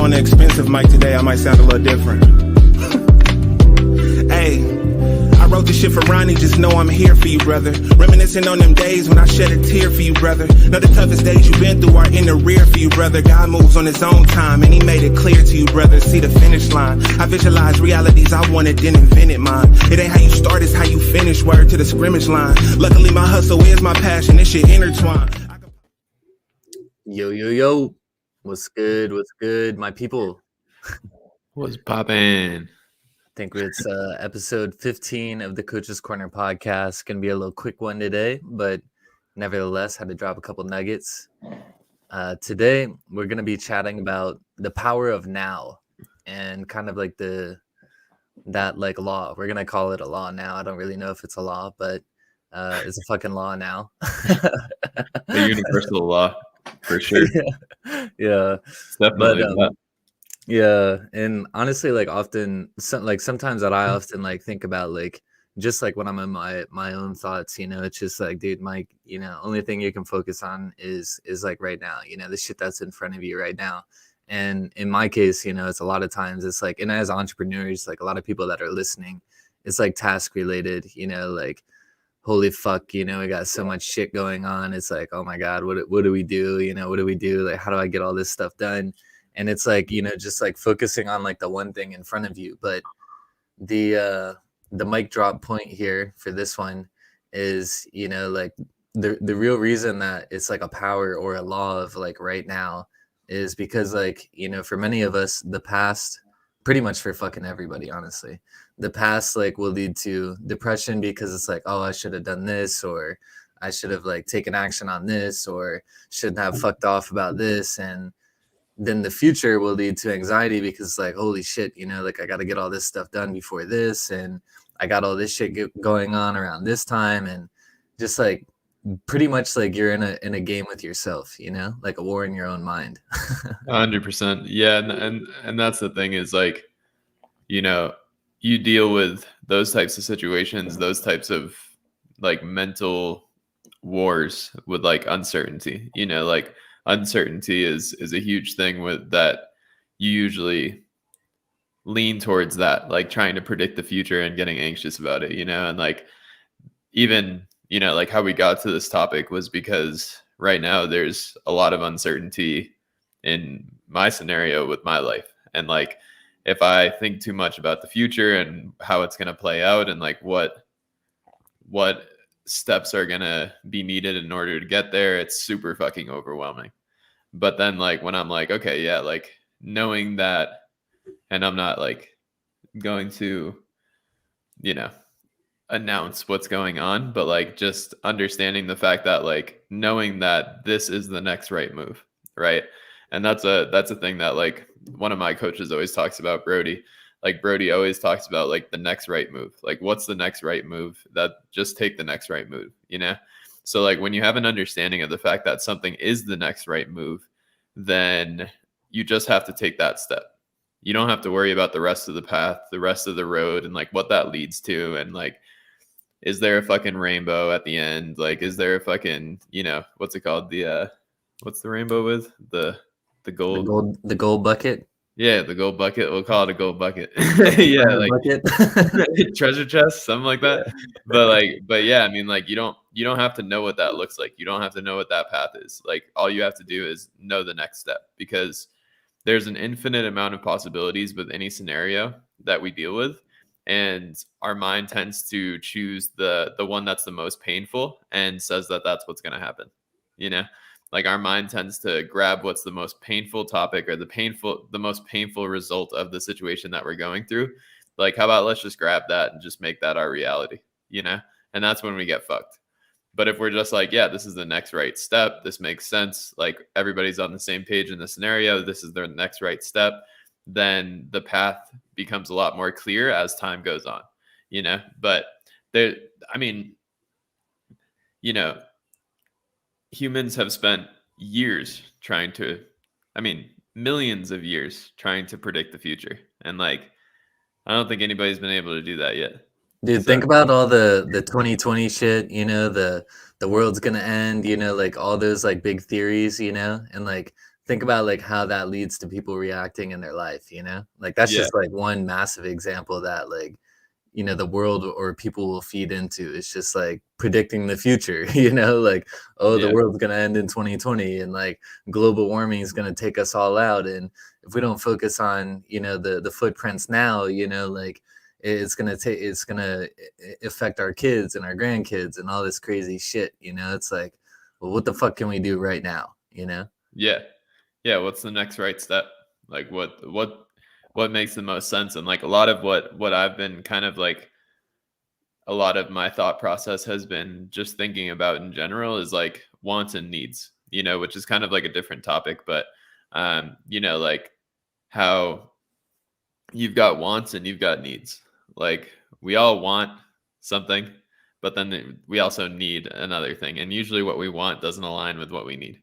on the expensive mic today, I might sound a little different. Hey, I wrote this shit for Ronnie, just know I'm here for you, brother. Reminiscing on them days when I shed a tear for you, brother. Know the toughest days you've been through are in the rear for you, brother. God moves on his own time, and he made it clear to you, brother. See the finish line. I visualize realities I wanted, then invented mine. It ain't how you start, it's how you finish. Word to the scrimmage line. Luckily, my hustle is my passion. This shit intertwined. Yo. What's good, my people? What's poppin'? I think it's episode 15 of the Coach's Corner podcast. Gonna be a little quick one today, but nevertheless, had to drop a couple nuggets. Today, we're gonna be chatting about the power of now and kind of like that law. We're gonna call it a law now. I don't really know if it's a law, but it's a fucking law now. The universal law, for sure. Yeah. It's definitely that. Yeah, and honestly, like sometimes that I often like think about like just like when I'm in my own thoughts, it's just like, dude, Mike, only thing you can focus on is like right now, the shit that's in front of you right now. And in my case, it's a lot of times it's like, and as entrepreneurs, like a lot of people that are listening, it's like task related, like holy fuck, we got so much shit going on. It's like, oh my God, what do we do? What do we do? Like, how do I get all this stuff done? And it's like, just like focusing on like the one thing in front of you. But the mic drop point here for this one is, like the real reason that it's like a power or a law of like right now is because like, for many of us, the past, pretty much for fucking everybody, honestly, the past like will lead to depression because it's like, oh, I should have done this, or I should have like taken action on this, or shouldn't have fucked off about this. And then the future will lead to anxiety because it's like, holy shit, like I got to get all this stuff done before this, and I got all this shit going on around this time, and just like pretty much like you're in a game with yourself, like a war in your own mind. 100%. Yeah, and that's the thing is like, you deal with those types of situations, those types of like mental wars with like uncertainty, like uncertainty is a huge thing with that. You usually lean towards that, like trying to predict the future and getting anxious about it, and like even, like how we got to this topic was because right now there's a lot of uncertainty in my scenario with my life. And like, if I think too much about the future and how it's going to play out and like what steps are going to be needed in order to get there, it's super fucking overwhelming. But then like when I'm like, okay, yeah, like knowing that, and I'm not like going to, announce what's going on, but like just understanding the fact that like knowing that this is the next right move, right? And that's a thing that like one of my coaches always talks about, Brody. Like Brody always talks about like the next right move. Like what's the next right move? That just take the next right move, So like when you have an understanding of the fact that something is the next right move, then you just have to take that step. You don't have to worry about the rest of the path, the rest of the road, and like what that leads to. And like, is there a fucking rainbow at the end? Like, is there a fucking, what's it called? What's the rainbow with? The gold? The gold bucket. Yeah, the gold bucket. We'll call it a gold bucket. Yeah, like bucket. Treasure chest, something like that. But yeah, I mean, like you don't have to know what that looks like. You don't have to know what that path is. Like all you have to do is know the next step, because there's an infinite amount of possibilities with any scenario that we deal with, and our mind tends to choose the one that's the most painful and says that that's what's going to happen. Like our mind tends to grab what's the most painful topic or the most painful result of the situation that we're going through. Like, how about let's just grab that and just make that our reality, and that's when we get fucked. But if we're just like, yeah, this is the next right step, this makes sense, like everybody's on the same page in the scenario, this is their next right step, then the path becomes a lot more clear as time goes on, But there, I mean, humans have spent years millions of years trying to predict the future. And like, I don't think anybody's been able to do that yet. Dude, think about all the 2020 shit, the world's gonna end, like all those like big theories, and like think about like how that leads to people reacting in their life, you know? Like that's Yeah. just like one massive example that like, you know, the world or people will feed into. It's just like predicting the future, you know, like, oh, the Yeah. world's gonna end in 2020 and like global warming is gonna take us all out. And if we don't focus on, you know, the footprints now, you know, like it's gonna affect our kids and our grandkids and all this crazy shit, you know. It's like, well, what the fuck can we do right now, you know? Yeah. Yeah. What's the next right step? Like what makes the most sense? And like a lot of what I've been kind of like a lot of my thought process has been just thinking about in general is like wants and needs, you know, which is kind of like a different topic, but you know, like how you've got wants and you've got needs. Like we all want something, but then we also need another thing. And usually what we want doesn't align with what we need,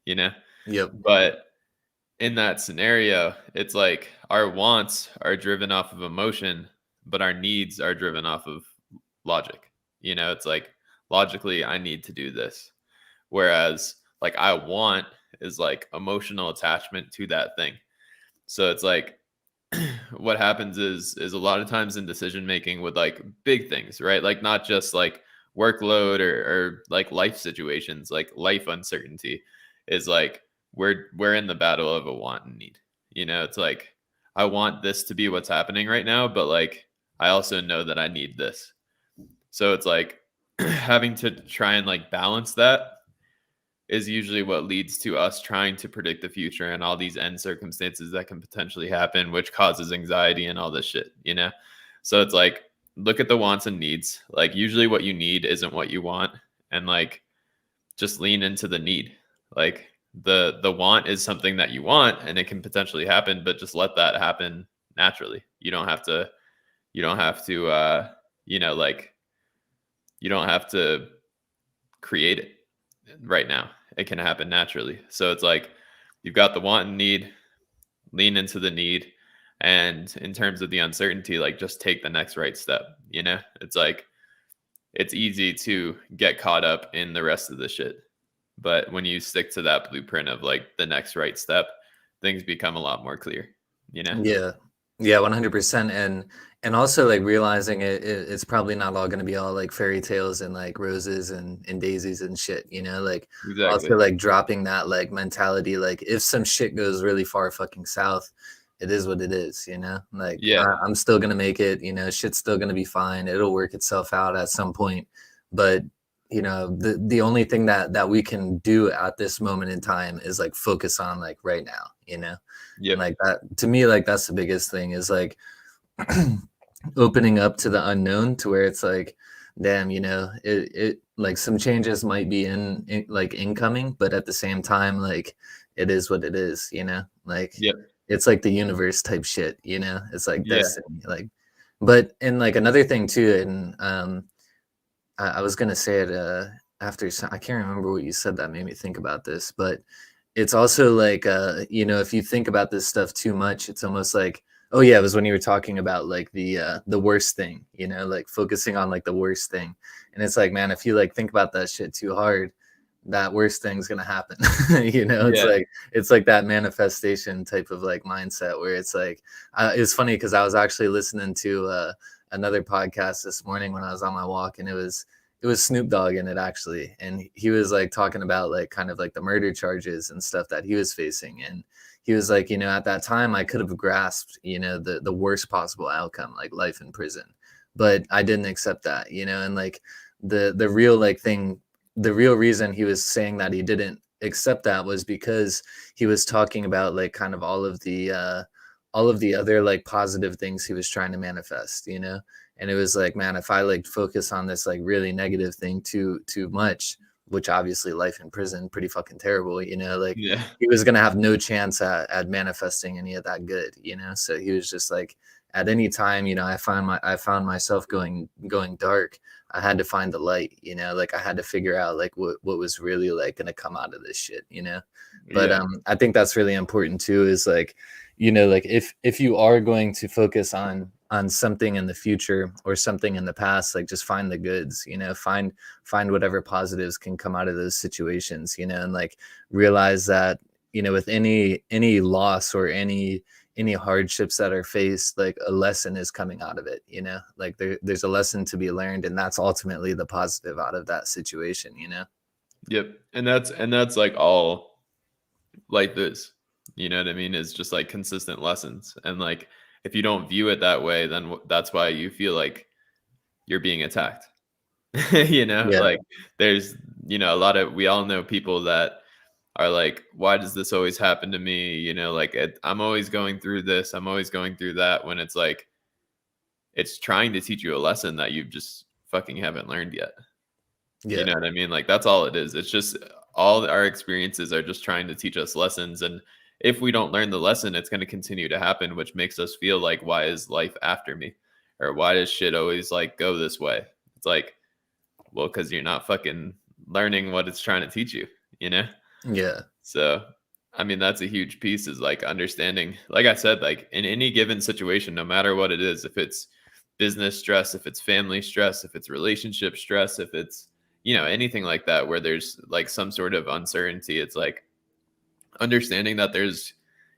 you know? Yep. But in that scenario, it's like our wants are driven off of emotion, but our needs are driven off of logic. You know, it's like logically, I need to do this. Whereas like I want is like emotional attachment to that thing. So it's like what happens is a lot of times in decision making with like big things, right? Like not just like workload or like life situations, like life uncertainty is like we're in the battle of a want and need. You know, it's like I want this to be what's happening right now, but like I also know that I need this. So it's like having to try and like balance that is usually what leads to us trying to predict the future and all these end circumstances that can potentially happen, which causes anxiety and all this shit, you know? So it's like, look at the wants and needs. Like, usually what you need isn't what you want. And like, just lean into the need. Like, the want is something that you want and it can potentially happen, but just let that happen naturally. You don't have to, you know, like, you don't have to create it right now. It can happen naturally. So it's like you've got the want and need, lean into the need. And in terms of the uncertainty, like just take the next right step. You know, it's like it's easy to get caught up in the rest of the shit. But when you stick to that blueprint of like the next right step, things become a lot more clear, you know? Yeah. Yeah, 100%. And also like realizing it's probably not all going to be all like fairy tales and like roses and daisies and shit, you know, like Exactly. also like dropping that like mentality, like if some shit goes really far fucking south, it is what it is, you know, like Yeah. I'm still going to make it, you know, shit's still going to be fine. It'll work itself out at some point. But you know, the only thing that we can do at this moment in time is like focus on like right now, you know. Yeah. And like that to me, like that's the biggest thing is like opening up to the unknown to where it's like, damn, you know, it like some changes might be in like incoming, but at the same time, like it is what it is, you know, like Yep. it's like the universe type shit, you know, it's like Yeah. destiny, like, but and like another thing too, and I was gonna say it after I can't remember what you said that made me think about this, but it's also like you know, if you think about this stuff too much, it's almost like, oh yeah, it was when you were talking about like the worst thing, you know, like focusing on like the worst thing. And it's like, man, if you like think about that shit too hard, that worst thing's gonna happen. You know, it's like that manifestation type of like mindset where it's like it's funny because I was actually listening to another podcast this morning when I was on my walk, and it was Snoop Dogg in it actually, and he was like talking about like kind of like the murder charges and stuff that he was facing, and he was like, you know, at that time I could have grasped, you know, the worst possible outcome, like life in prison, but I didn't accept that, you know. And like the real like thing, the real reason he was saying that he didn't accept that was because he was talking about like kind of all of the other like positive things he was trying to manifest, you know. And it was like, man, if I like focus on this like really negative thing too much, which obviously life in prison, pretty fucking terrible, you know, like Yeah. he was gonna have no chance at manifesting any of that good, you know. So he was just like, at any time, you know, I found myself going dark, I had to find the light, you know, like I had to figure out like what was really like gonna come out of this shit, you know. But Yeah. I think that's really important too, is like, you know, like if you are going to focus on something in the future or something in the past, like just find the goods, you know, find whatever positives can come out of those situations, you know, and like realize that you know, with any loss or any hardships that are faced, like a lesson is coming out of it, you know, like there's a lesson to be learned, and that's ultimately the positive out of that situation, you know. Yep. And that's like all like this, you know what I mean? It's just like consistent lessons. And like, if you don't view it that way, then that's why you feel like you're being attacked. You know, like there's, you know, we all know people that are like, why does this always happen to me? You know, like I'm always going through this, I'm always going through that, when it's like, it's trying to teach you a lesson that you just fucking haven't learned yet. You know what I mean? Like, that's all it is. It's just all our experiences are just trying to teach us lessons. And if we don't learn the lesson, it's going to continue to happen, which makes us feel like, why is life after me? Or why does shit always like go this way? It's like, well, because you're not fucking learning what it's trying to teach you, you know? Yeah. So, I mean, that's a huge piece, is like understanding, like I said, like in any given situation, no matter what it is, if it's business stress, if it's family stress, if it's relationship stress, if it's, you know, anything like that, where there's like some sort of uncertainty, it's like understanding that there's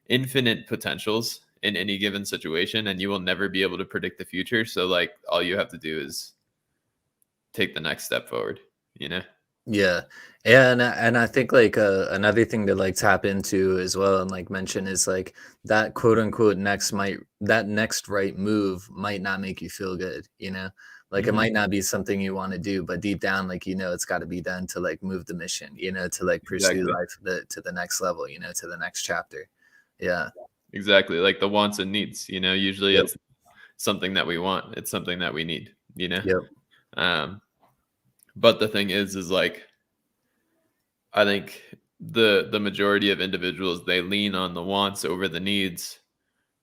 infinite potentials in any given situation, and you will never be able to predict the future. So like, all you have to do is take the next step forward, you know? Yeah. And I think like another thing to like tap into as well and like mention is like that quote unquote next right move might not make you feel good, you know? Like it might not be something you want to do, but deep down, like, you know, it's got to be done to like move the mission, you know, to like pursue life to the next level, you know, to the next chapter. Yeah. Exactly. Like the wants and needs, you know, usually it's something that we want. It's something that we need, you know? But the thing is like, I think the majority of individuals, they lean on the wants over the needs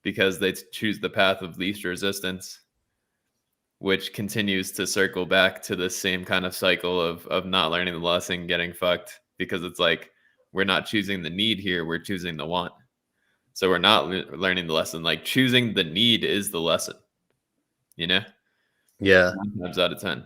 because they choose the path of least resistance, which continues to circle back to the same kind of cycle of not learning the lesson, getting fucked, because it's like, we're not choosing the need here, we're choosing the want. So we're not learning the lesson. Like, choosing the need is the lesson, you know? Yeah. 9 times out of 10.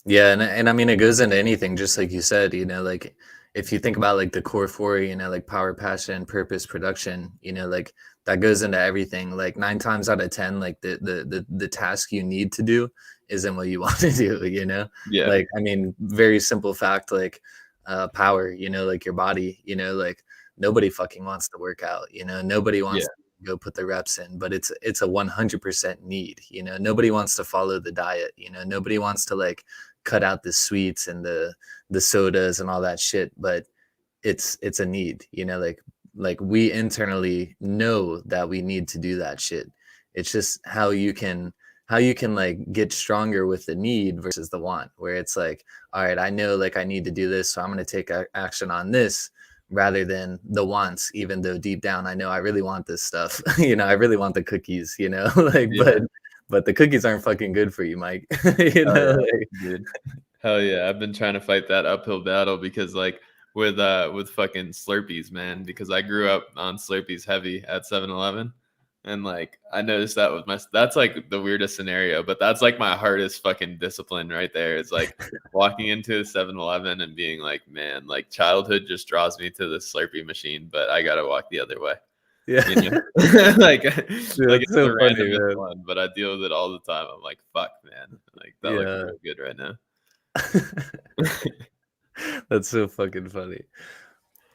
Yeah. And I mean, it goes into anything, just like you said, you know, like if you think about like the core 4, you know, like power, passion, purpose, production, you know, like that goes into everything. Like 9 times out of 10, like the task you need to do isn't what you want to do, you know? Yeah. Like, I mean, very simple fact, like power, you know, like your body, you know, like nobody fucking wants to work out, you know, nobody wants to go put the reps in, but it's a 100% need, you know, nobody wants to follow the diet, you know, nobody wants to like cut out the sweets and the sodas and all that shit, but it's a need, you know, like we internally know that we need to do that shit. It's just how you can like get stronger with the need versus the want, where it's like, all right, I know like I need to do this, so I'm going to take action on this rather than the wants, even though deep down I know I really want this stuff. You know, I really want the cookies, you know, like, but the cookies aren't fucking good for you, Mike. You know, dude. Hell yeah. I've been trying to fight that uphill battle because like with fucking Slurpees, man, because I grew up on Slurpees heavy at 7-Eleven. And like, I noticed that with that's like the weirdest scenario, but that's like my hardest fucking discipline right there. It's like walking into a 7-Eleven and being like, man, like childhood just draws me to the Slurpee machine, but I got to walk the other way. Yeah. You know? Like, dude, like it's so a random one, but I deal with it all the time. I'm like, fuck, man. Like that looks really good right now. That's so fucking funny.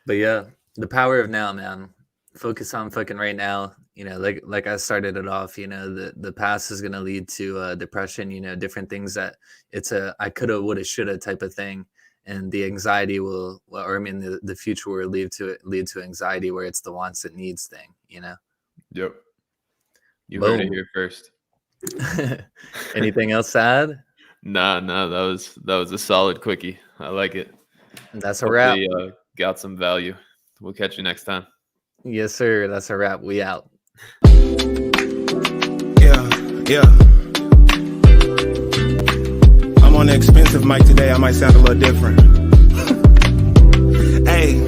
But yeah, the power of now, man. Focus on fucking right now. You know, like I started it off, you know, the past is going to lead to depression, you know, different things that it's a I coulda, woulda, shoulda type of thing. And the anxiety will, or I mean, the future will lead to anxiety, where it's the wants and needs thing, you know? Yep. You heard it here first. Anything else to add? Nah, that was a solid quickie. I like it. That's a wrap. Got some value. We'll catch you next time. Yes, sir. That's a wrap. We out. Yeah. I'm on the expensive mic today. I might sound a little different. Hey,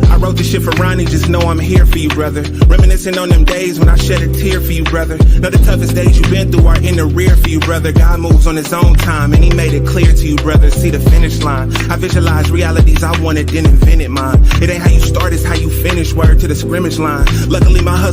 I wrote this shit for Ronnie, just know I'm here for you, brother. Reminiscing on them days when I shed a tear for you, brother. Know the toughest days you've been through are in the rear for you, brother. God moves on his own time, and he made it clear to you, brother. See the finish line. I visualize realities I wanted, then invented mine. It ain't how you start, it's how you finish. Word to the scrimmage line. Luckily, my hustle